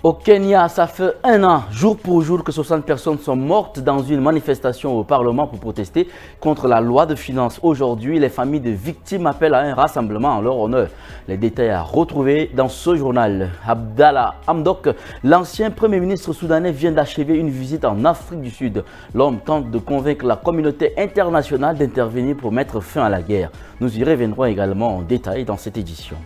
Au Kenya, ça fait un an, jour pour jour, que 60 personnes sont mortes dans une manifestation au Parlement pour protester contre la loi de finances. Aujourd'hui, les familles de victimes appellent à un rassemblement en leur honneur. Les détails à retrouver dans ce journal. Abdallah Hamdok, l'ancien Premier ministre soudanais, vient d'achever une visite en Afrique du Sud. L'homme tente de convaincre la communauté internationale d'intervenir pour mettre fin à la guerre. Nous y reviendrons également en détail dans cette édition.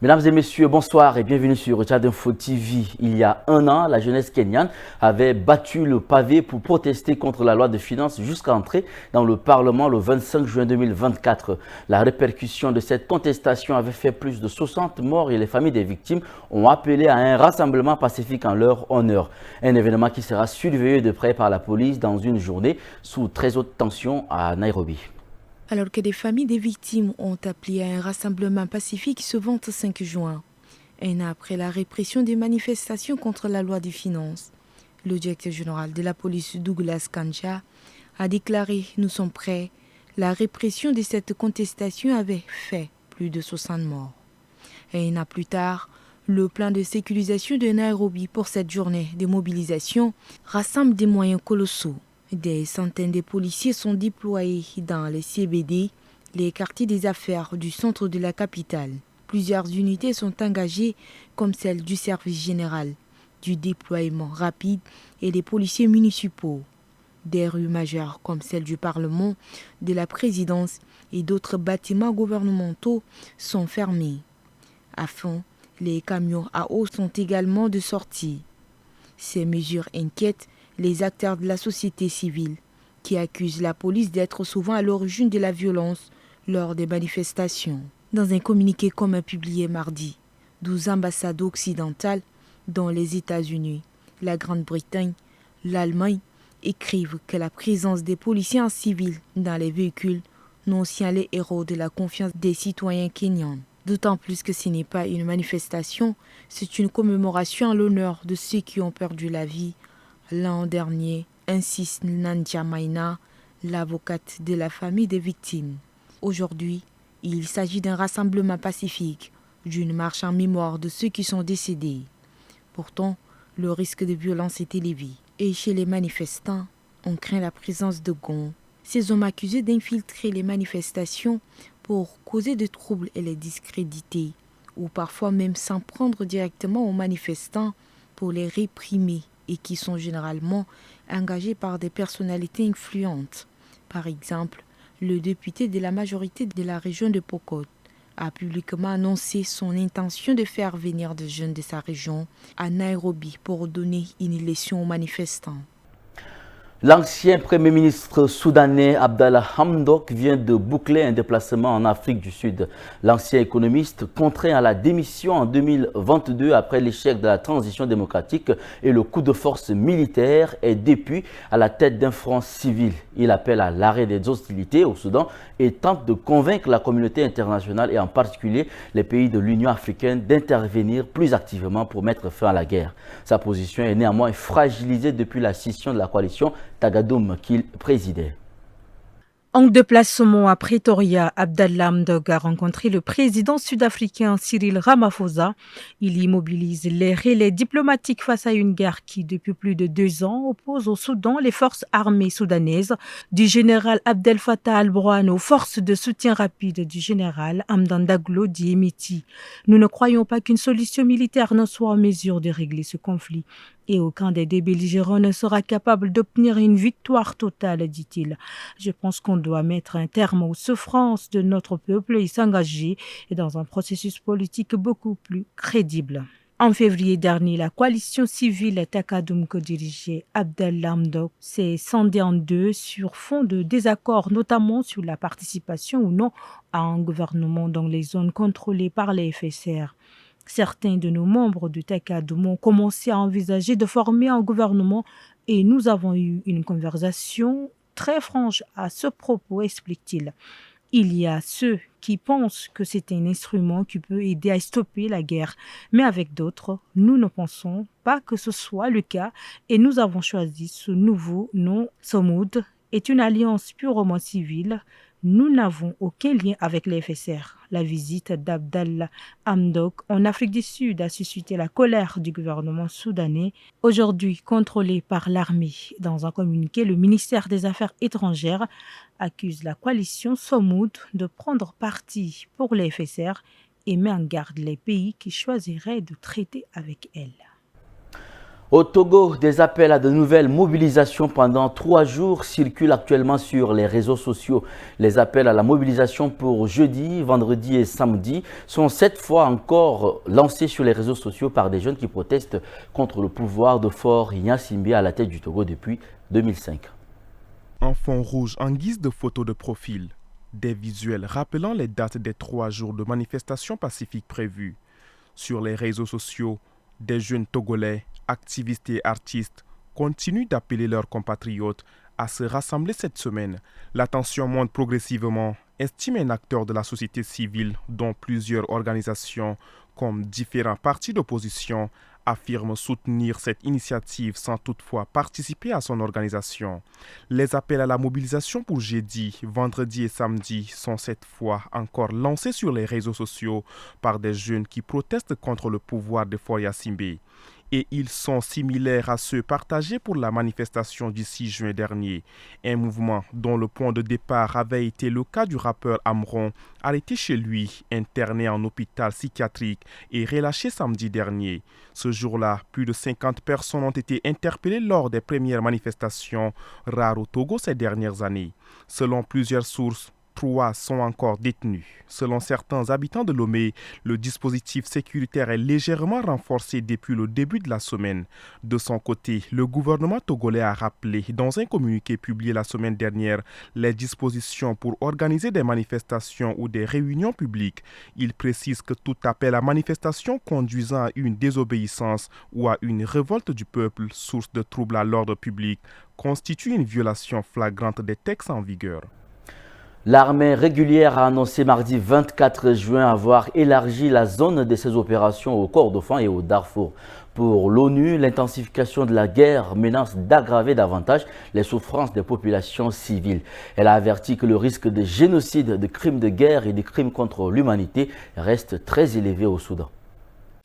Mesdames et messieurs, bonsoir et bienvenue sur Tchad Info TV. Il y a un an, la jeunesse kenyane avait battu le pavé pour protester contre la loi de finances jusqu'à entrer dans le Parlement le 25 juin 2024. La répercussion de cette contestation avait fait plus de 60 morts et les familles des victimes ont appelé à un rassemblement pacifique en leur honneur. Un événement qui sera surveillé de près par la police dans une journée sous très haute tension à Nairobi. Alors que des familles des victimes ont appelé à un rassemblement pacifique ce 25 juin, un an après la répression des manifestations contre la loi des finances, le directeur général de la police Douglas Kanja a déclaré « Nous sommes prêts ». La répression de cette contestation avait fait plus de 60 morts. Et un an plus tard, le plan de sécurisation de Nairobi pour cette journée de mobilisation rassemble des moyens colossaux. Des centaines de policiers sont déployés dans les CBD, les quartiers des affaires du centre de la capitale. Plusieurs unités sont engagées comme celle du service général, du déploiement rapide et des policiers municipaux. Des rues majeures comme celle du Parlement, de la présidence et d'autres bâtiments gouvernementaux sont fermés. Enfin, les camions à eau sont également de sortie. Ces mesures inquiètent les acteurs de la société civile, qui accusent la police d'être souvent à l'origine de la violence lors des manifestations. Dans un communiqué commun publié mardi, 12 ambassades occidentales, dont les États-Unis, la Grande-Bretagne, l'Allemagne, écrivent que la présence des policiers en civil dans les véhicules non tient les héros de la confiance des citoyens kenyans. D'autant plus que ce n'est pas une manifestation, c'est une commémoration en l'honneur de ceux qui ont perdu la vie l'an dernier, insiste Nandia Maina, l'avocate de la famille des victimes. Aujourd'hui, il s'agit d'un rassemblement pacifique, d'une marche en mémoire de ceux qui sont décédés. Pourtant, le risque de violence est élevé. Et chez les manifestants, on craint la présence de gangs. Ces hommes accusés d'infiltrer les manifestations pour causer des troubles et les discréditer, ou parfois même s'en prendre directement aux manifestants pour les réprimer, et qui sont généralement engagés par des personnalités influentes. Par exemple, le député de la majorité de la région de Pokot a publiquement annoncé son intention de faire venir des jeunes de sa région à Nairobi pour donner une leçon aux manifestants. L'ancien Premier ministre soudanais Abdallah Hamdok vient de boucler un déplacement en Afrique du Sud. L'ancien économiste, contraint à la démission en 2022 après l'échec de la transition démocratique et le coup de force militaire, est depuis à la tête d'un front civil. Il appelle à l'arrêt des hostilités au Soudan et tente de convaincre la communauté internationale et en particulier les pays de l'Union africaine d'intervenir plus activement pour mettre fin à la guerre. Sa position est néanmoins fragilisée depuis la scission de la coalition Tagadoum qu'il présidait. En déplacement à Pretoria, Abdallah Hamdok a rencontré le président sud-africain Cyril Ramaphosa. Il immobilise les relais diplomatiques face à une guerre qui, depuis plus de 2 ans, oppose au Soudan les forces armées soudanaises, du général Abdel Fattah al-Burhan aux forces de soutien rapide du général Hamdan Daglo dit Emeti. Nous ne croyons pas qu'une solution militaire ne soit en mesure de régler ce conflit. Et aucun des deux belligérants ne sera capable d'obtenir une victoire totale, dit-il. Je pense qu'on doit mettre un terme aux souffrances de notre peuple et s'engager dans un processus politique beaucoup plus crédible. En février dernier, la coalition civile Takadoum que dirigeait Abdallah Hamdok s'est scindée en deux sur fond de désaccords, notamment sur la participation ou non à un gouvernement dans les zones contrôlées par les FSR. Certains de nos membres du Takadoum ont commencé à envisager de former un gouvernement et nous avons eu une conversation très franche à ce propos, explique-t-il. Il y a ceux qui pensent que c'est un instrument qui peut aider à stopper la guerre, mais avec d'autres, nous ne pensons pas que ce soit le cas et nous avons choisi ce nouveau nom. Somoud est une alliance purement civile Nous n'avons aucun lien avec les FSR. La visite d'Abdallah Hamdok en Afrique du Sud a suscité la colère du gouvernement soudanais, aujourd'hui contrôlé par l'armée. Dans un communiqué, le ministère des Affaires étrangères accuse la coalition Somoud de prendre parti pour les FSR et met en garde les pays qui choisiraient de traiter avec elle. Au Togo, des appels à de nouvelles mobilisations pendant 3 jours circulent actuellement sur les réseaux sociaux. Les appels à la mobilisation pour jeudi, vendredi et samedi sont cette fois encore lancés sur les réseaux sociaux par des jeunes qui protestent contre le pouvoir de Faure Gnassingbé à la tête du Togo depuis 2005. En fond rouge en guise de photo de profil, des visuels rappelant les dates des 3 jours de manifestations pacifiques prévues. Sur les réseaux sociaux, des jeunes Togolais, activistes et artistes continuent d'appeler leurs compatriotes à se rassembler cette semaine. La tension monte progressivement, estime un acteur de la société civile dont plusieurs organisations, comme différents partis d'opposition, affirment soutenir cette initiative sans toutefois participer à son organisation. Les appels à la mobilisation pour jeudi, vendredi et samedi sont cette fois encore lancés sur les réseaux sociaux par des jeunes qui protestent contre le pouvoir de Faure Gnassingbé. Et ils sont similaires à ceux partagés pour la manifestation du 6 juin dernier. Un mouvement dont le point de départ avait été le cas du rappeur Amron, arrêté chez lui, interné en hôpital psychiatrique et relâché samedi dernier. Ce jour-là, plus de 50 personnes ont été interpellées lors des premières manifestations rares au Togo ces dernières années. Selon plusieurs sources, 3 sont encore détenus. Selon certains habitants de Lomé, le dispositif sécuritaire est légèrement renforcé depuis le début de la semaine. De son côté, le gouvernement togolais a rappelé dans un communiqué publié la semaine dernière les dispositions pour organiser des manifestations ou des réunions publiques. Il précise que tout appel à manifestation conduisant à une désobéissance ou à une révolte du peuple, source de troubles à l'ordre public, constitue une violation flagrante des textes en vigueur. L'armée régulière a annoncé mardi 24 juin avoir élargi la zone de ses opérations au Kordofan et au Darfour. Pour l'ONU, l'intensification de la guerre menace d'aggraver davantage les souffrances des populations civiles. Elle a averti que le risque de génocide, de crimes de guerre et de crimes contre l'humanité reste très élevé au Soudan.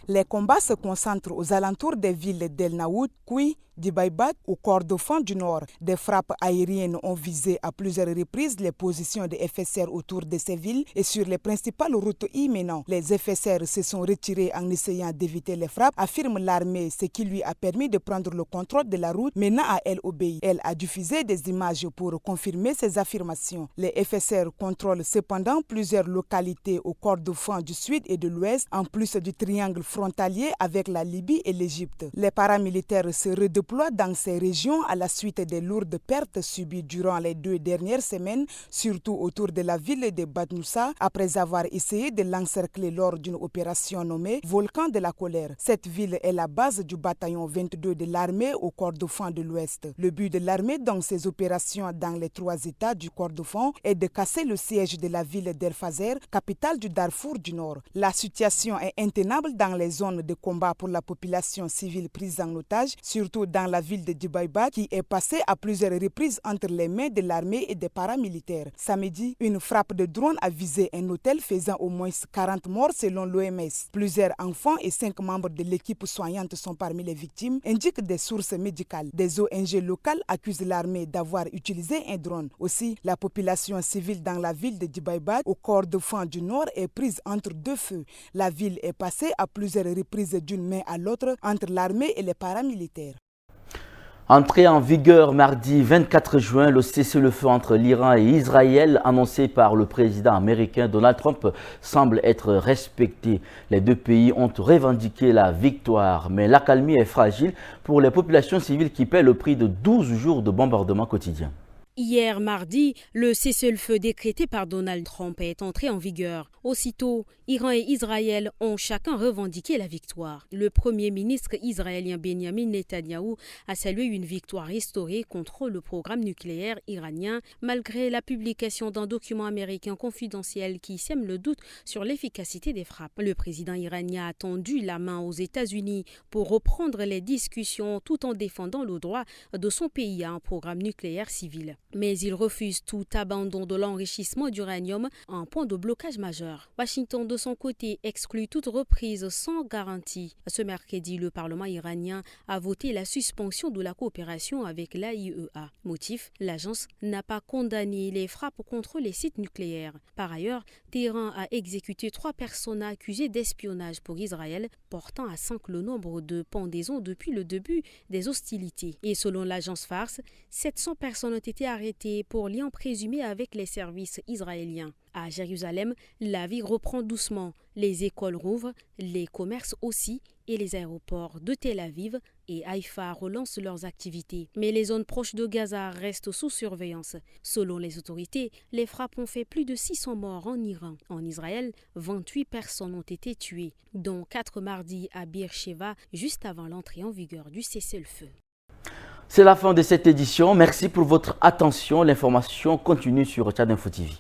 Les combats se concentrent aux alentours des villes d'El Naoud, Kouy, d'Ibaïbat au Kordofan du Nord. Des frappes aériennes ont visé à plusieurs reprises les positions des FSR autour de ces villes et sur les principales routes y menant. Les FSR se sont retirés en essayant d'éviter les frappes, affirme l'armée, ce qui lui a permis de prendre le contrôle de la route menant à El Obeid. Elle a diffusé des images pour confirmer ses affirmations. Les FSR contrôlent cependant plusieurs localités au Kordofan du Sud et de l'Ouest, en plus du triangle frontalier avec la Libye et l'Égypte. Les paramilitaires se redéploient dans ces régions à la suite des lourdes pertes subies durant les 2 dernières semaines, surtout autour de la ville de Badnoussa, après avoir essayé de l'encercler lors d'une opération nommée Volcan de la colère. Cette ville est la base du bataillon 22 de l'armée au Kordofan de l'Ouest. Le but de l'armée dans ces opérations dans les 3 États du Kordofan est de casser le siège de la ville d'El Fazer, capitale du Darfour du Nord. La situation est intenable dans les zones de combat pour la population civile prise en otage, surtout dans la ville de Dibaïba qui est passée à plusieurs reprises entre les mains de l'armée et des paramilitaires. Samedi, une frappe de drone a visé un hôtel faisant au moins 40 morts selon l'OMS. Plusieurs enfants et 5 membres de l'équipe soignante sont parmi les victimes, indiquent des sources médicales. Des ONG locales accusent l'armée d'avoir utilisé un drone. Aussi, la population civile dans la ville de Dibaïba, au Kordofan du Nord, est prise entre 2 feux. La ville est passée à plusieurs reprises d'une main à l'autre entre l'armée et les paramilitaires. Entré en vigueur mardi 24 juin, le cessez-le-feu entre l'Iran et Israël annoncé par le président américain Donald Trump semble être respecté. Les 2 pays ont revendiqué la victoire, mais l'accalmie est fragile pour les populations civiles qui paient le prix de 12 jours de bombardements quotidiens. Hier mardi, le cessez-le-feu décrété par Donald Trump est entré en vigueur. Aussitôt, Iran et Israël ont chacun revendiqué la victoire. Le premier ministre israélien Benjamin Netanyahou a salué une victoire historique contre le programme nucléaire iranien, malgré la publication d'un document américain confidentiel qui sème le doute sur l'efficacité des frappes. Le président iranien a tendu la main aux États-Unis pour reprendre les discussions tout en défendant le droit de son pays à un programme nucléaire civil. Mais il refuse tout abandon de l'enrichissement d'uranium, un point de blocage majeur. Washington, de son côté, exclut toute reprise sans garantie. Ce mercredi, le Parlement iranien a voté la suspension de la coopération avec l'AIEA. Motif, l'agence n'a pas condamné les frappes contre les sites nucléaires. Par ailleurs, Téhéran a exécuté 3 personnes accusées d'espionnage pour Israël, portant à 5 le nombre de pendaisons depuis le début des hostilités. Et selon l'agence Fars, 700 personnes ont été arrêtées pour liens présumés avec les services israéliens. À Jérusalem, la vie reprend doucement. Les écoles rouvrent, les commerces aussi, et les aéroports de Tel Aviv et Haïfa relancent leurs activités. Mais les zones proches de Gaza restent sous surveillance. Selon les autorités, les frappes ont fait plus de 600 morts en Iran. En Israël, 28 personnes ont été tuées, dont 4 mardi à Beersheva, juste avant l'entrée en vigueur du cessez-le-feu. C'est la fin de cette édition. Merci pour votre attention. L'information continue sur Tchad Info TV.